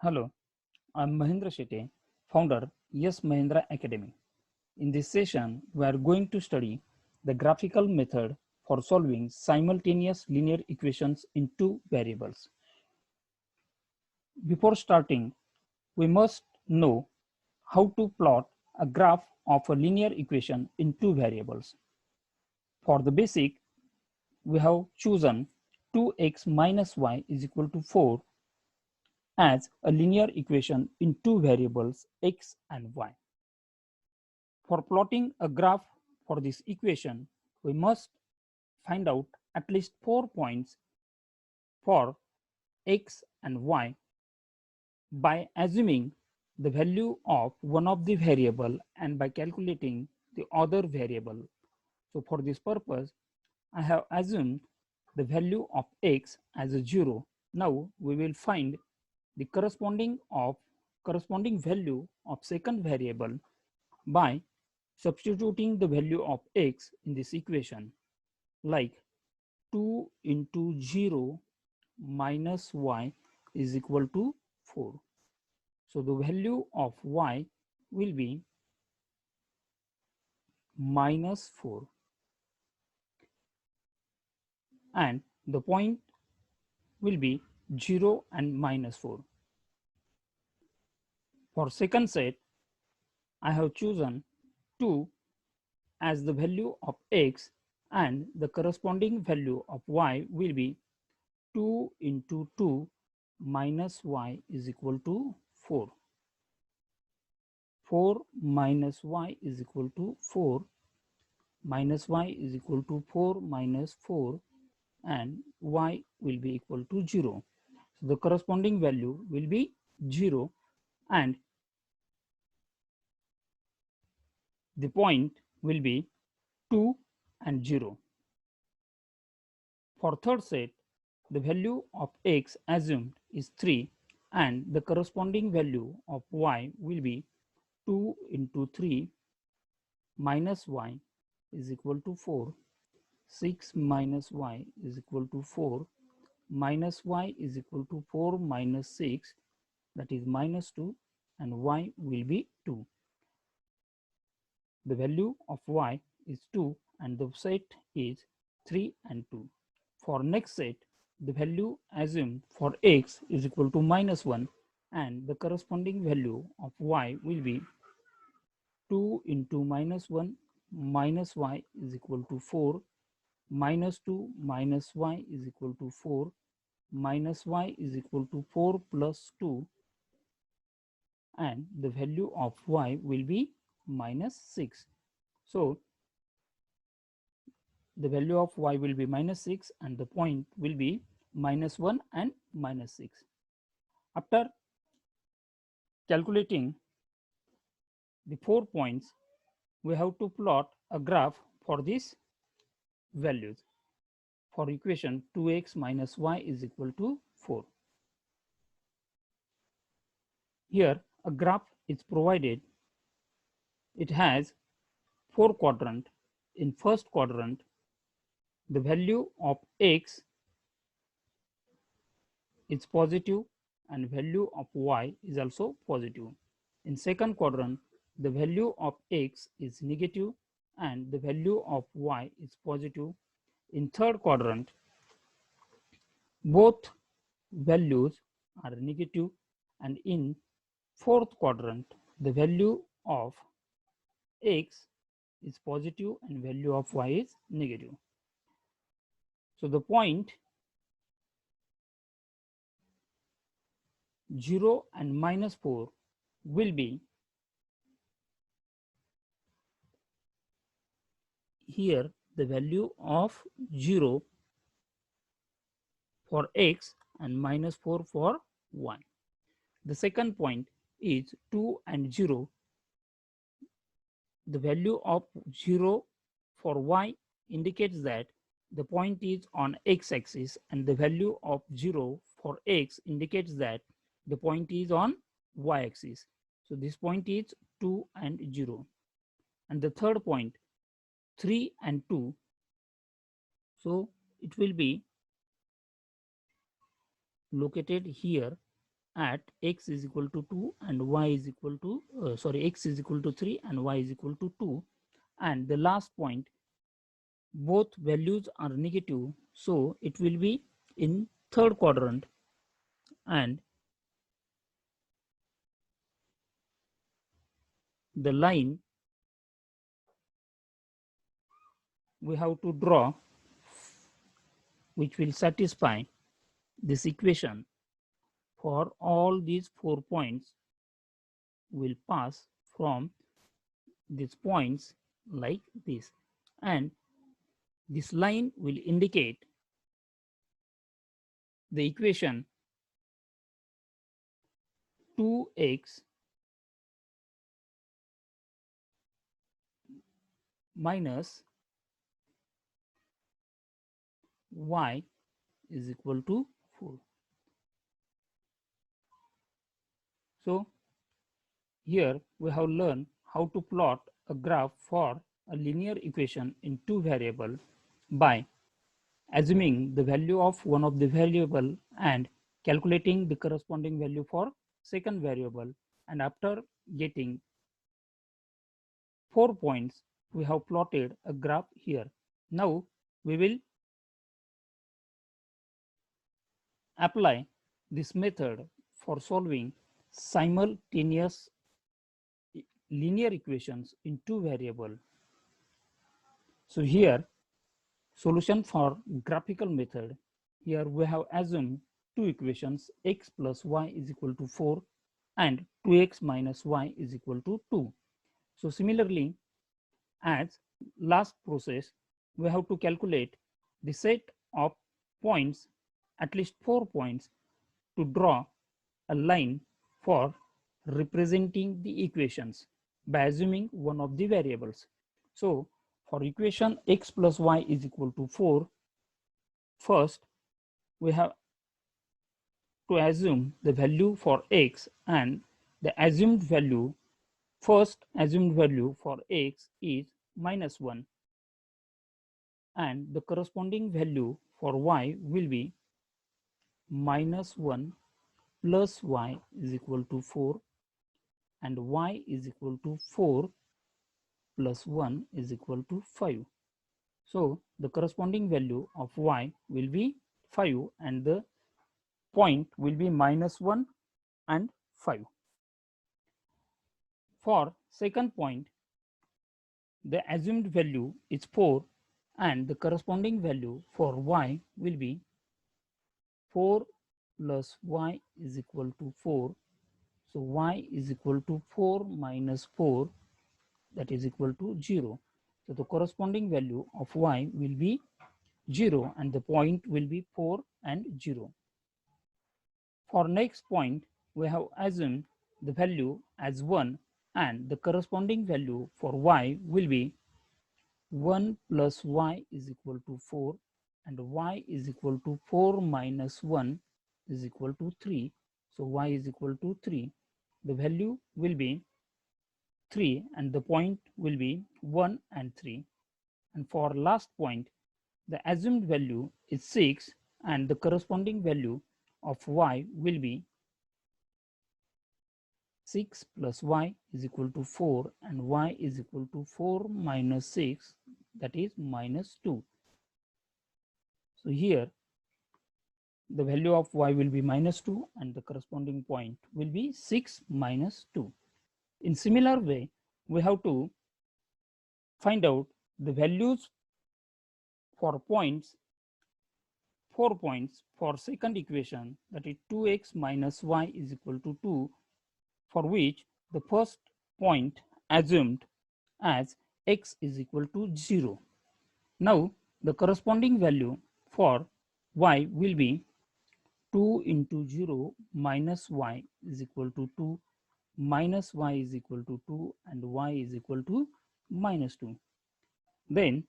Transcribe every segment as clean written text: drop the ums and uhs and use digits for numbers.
Hello, I'm Mahendra Shetty, founder Yes Mahindra Academy. In this session, we are going to study the graphical method for solving simultaneous linear equations in two variables. Before starting, we must know how to plot a graph of a linear equation in two variables. For the basic, we have chosen 2x minus y is equal to 4 as a linear equation in two variables x and y. For plotting a graph for this equation, we must find out at least 4 points for x and y by assuming the value of one of the variable and by calculating the other variable. So for this purpose, I have assumed the value of x as a 0. Now we will find the corresponding value of second variable by substituting the value of x in this equation, like 2 into 0 minus y is equal to 4. So the value of y will be minus 4 and the point will be 0 and minus 4. For second set, I have chosen 2 as the value of x and the corresponding value of y will be 2 into 2 minus y is equal to 4. 4 minus y is equal to 4 minus y is equal to 4 minus 4 and y will be equal to 0. So the corresponding value will be 0 and the point will be 2 and 0. For third set, the value of x assumed is 3 and the corresponding value of y will be 2 into 3 minus y is equal to 4. 6 minus y is equal to 4 minus y is equal to 4 minus 6, that is minus 2, and y will be 2. The value of y is 2 and the set is 3 and 2. For next set, the value assumed for x is equal to minus 1 and the corresponding value of y will be 2 into minus 1 minus y is equal to 4 minus 2 minus y is equal to 4 minus y is equal to 4 plus 2 and the value of y will be minus 6. So the value of y will be minus 6 and the point will be minus 1 and minus 6. After calculating the 4 points, we have to plot a graph for these values for equation 2x minus y is equal to 4. Here a graph is provided. It has 4 quadrants. In first quadrant, the value of x is positive and value of y is also positive. In second quadrant, the value of x is negative and the value of y is positive. In third quadrant, both values are negative, and in fourth quadrant, the value of x is positive and value of y is negative. So the point 0 and minus 4 will be here the value of 0 for x and minus 4 for y. The second point is 2 and 0. The value of 0 for y indicates that the point is on x-axis and the value of 0 for x indicates that the point is on y-axis. So this point is 2 and 0. And the third point 3 and 2. So it will be located here at x is equal to 2 and y is equal to x is equal to 3 and y is equal to 2, and the last point both values are negative, so it will be in third quadrant, and the line we have to draw which will satisfy this equation for all these 4 points will pass from these points like this, and this line will indicate the equation 2x minus y is equal to 4. So here we have learned how to plot a graph for a linear equation in two variables by assuming the value of one of the variable and calculating the corresponding value for second variable, and after getting 4 points we have plotted a graph here. Now we will apply this method for solving simultaneous linear equations in two variables. So here solution for graphical method, here we have assumed two equations x plus y is equal to 4 and 2x minus y is equal to 2. So similarly, as last process, we have to calculate the set of points, at least 4 points, to draw a line for representing the equations by assuming one of the variables. So for equation x plus y is equal to 4, first we have to assume the value for x, and the assumed value, first assumed value for x is -1, and the corresponding value for y will be -1 plus y is equal to 4, and y is equal to 4 plus 1 is equal to 5. So the corresponding value of y will be 5 and the point will be -1 and 5. For second point, the assumed value is 4 and the corresponding value for y will be 4 plus y is equal to 4. So y is equal to 4 minus 4, that is equal to 0. So the corresponding value of y will be 0 and the point will be 4 and 0. For next point, we have assumed the value as 1 and the corresponding value for y will be 1 plus y is equal to 4 and y is equal to 4 minus 1 is equal to 3. So y is equal to 3. The value will be 3 and the point will be 1 and 3. And for last point, the assumed value is 6 and the corresponding value of y will be 6 plus y is equal to 4 and y is equal to 4 minus 6, that is -2. So here the value of y will be -2 and the corresponding point will be 6 minus 2. In similar way, we have to find out the values for points, 4 points for second equation, that is 2x minus y is equal to 2, for which the first point assumed as x is equal to 0. Now the corresponding value for y will be 2 into 0 minus y is equal to 2, minus y is equal to 2 and y is equal to -2. Then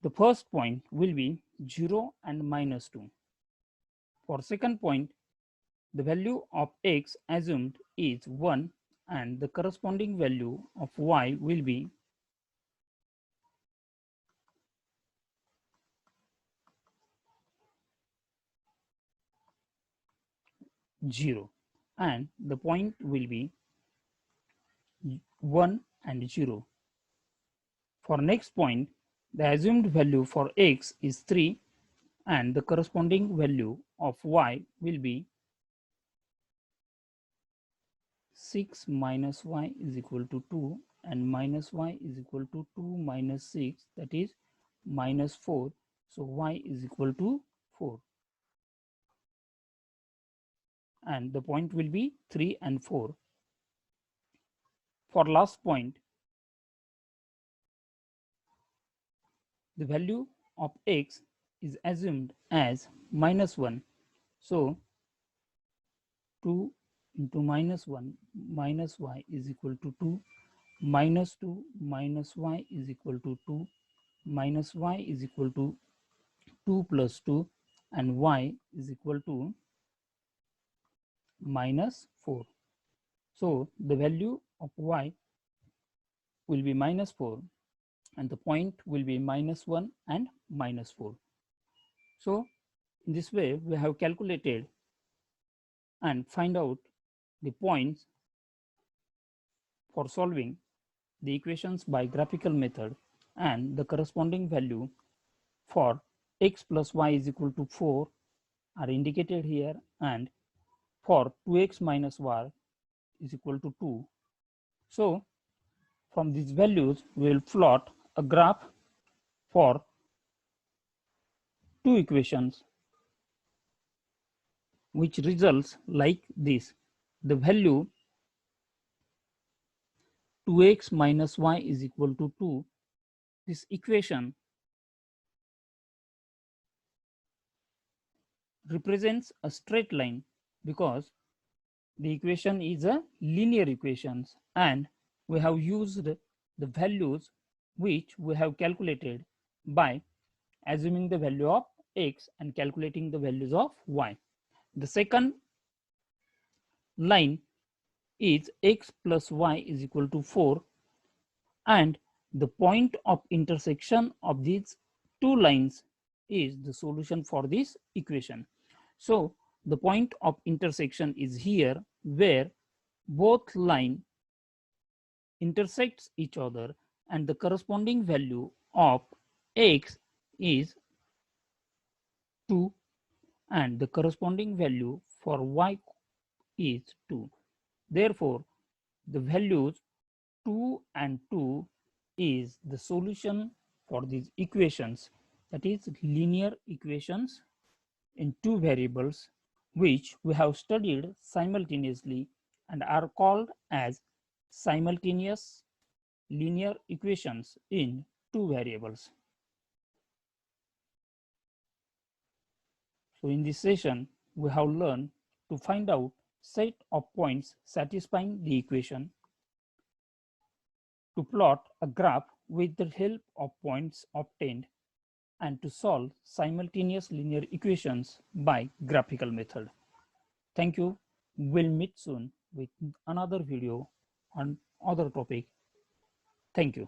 the first point will be 0 and -2. For second point, the value of x assumed is 1 and the corresponding value of y will be 1 0, and the point will be 1 and 0. For next point, the assumed value for x is 3 and the corresponding value of y will be 6 minus y is equal to 2 and minus y is equal to 2 minus 6, that is minus 4. So y is equal to 4 and the point will be 3 and 4. For last point, the value of x is assumed as minus 1. So 2 into minus 1 minus y is equal to 2, minus 2 minus y is equal to 2, minus y is equal to 2 plus 2, and y is equal to minus 4. So the value of y will be minus 4 and the point will be minus 1 and minus 4. So in this way we have calculated and find out the points for solving the equations by graphical method, and the corresponding value for x plus y is equal to 4 are indicated here, and for 2x minus y is equal to 2. So from these values we will plot a graph for two equations which results like this. The value 2x minus y is equal to 2, this equation represents a straight line because the equation is a linear equation, and we have used the values which we have calculated by assuming the value of x and calculating the values of y. The second line is x plus y is equal to 4, and the point of intersection of these two lines is the solution for this equation. So the point of intersection is here where both line intersects each other, and the corresponding value of x is 2 and the corresponding value for y is 2. Therefore, the values 2 and 2 is the solution for these equations, that is linear equations in two variables which we have studied simultaneously and are called as simultaneous linear equations in two variables. So in this session, we have learned to find out set of points satisfying the equation, to plot a graph with the help of points obtained, and to solve simultaneous linear equations by graphical method. Thank you. We'll meet soon with another video on other topic. Thank you.